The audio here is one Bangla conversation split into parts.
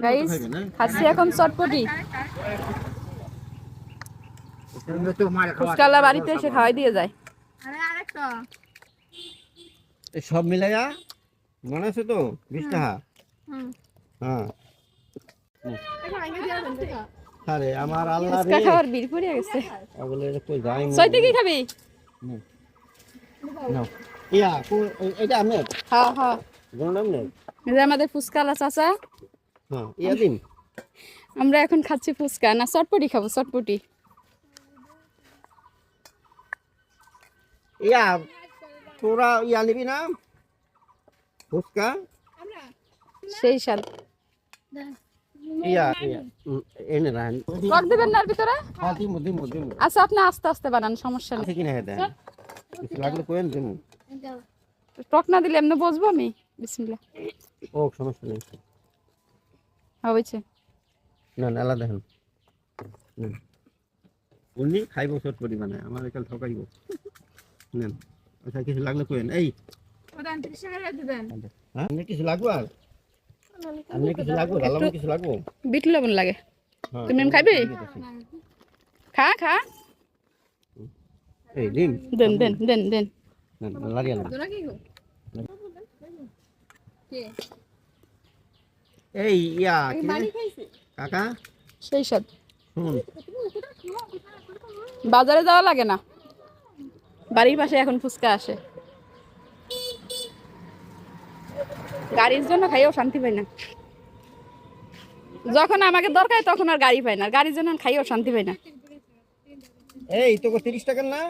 গাইস খাচ্ছি এখন চটপটি। ফুচকালা বাড়িতে এসে খাওয়াই দিয়ে যায়। সব মিলাইয়া মনে আছে তো 20 টাকা। হ্যাঁ আরে আমার আল্লাহ রে, ফুচকা খাওয়ার বিল পড়ে গেছে। বলে কই যাই সইতে কি খাবি? নাও ইয়া এটা আমি হ্যাঁ হ্যাঁ, গন্ডাম নেই। এই যে আমাদের ফুচকালা চাচা। হ্যাঁ ইয়া দিন। আমরা এখন খাচ্ছি ফুচকা, না চটপটি খাবো? চটপটি। ইয়া তোরা ইয়া নিবি না ফুচকা? সেই স্বাদ। ইয়া ইয়া এনে রান টক দিবেন না এর ভিতরে? হ্যাঁ দিমু দিমু দিমু। আচ্ছা আপনি আস্তে আস্তে বানান, সমস্যা নেই। আছে কিনা দেন, কিছু লাগলে কোয়েন দিমু। টক না দিলে এমনি বসবো আমি। বিসমিল্লাহ। ও সমস্যা নেই। হয়েছে। না না আলাদা দেন। উনি খাইব চটপটি বানায়, আমার একাল ঠকাইব। নেন আচ্ছা কিছু লাগলে কোয়েন। এই হ্যাঁ আপনি কিছু লাগবে? আর আপনি কিছু লাগবে? ভালো কিছু লাগবে? বিট লবণ লাগে। তুমি খাইবে? খা খা। এই দিন দেন দেন দেন দেন। লারিয়া না এই ইয়া কি রে? কাকা সেই স্বাদ। শুন বাজারে যাওয়া লাগে না, বাড়ির পাশে এখন ফুচকা আসে। গাড়ির জন্য খাইও শান্তি পাই না। যখন আমাকে দরকার তখন আর গাড়ি পাই না, গাড়ির জন্য খাইও শান্তি পাই না। এই তোকে 30 টাকার না?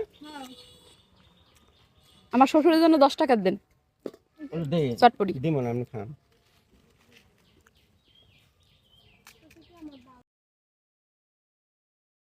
আমার শ্বশুরের জন্য 10 টাকা দেন দে চটপটি। দিমু না আপনি খান।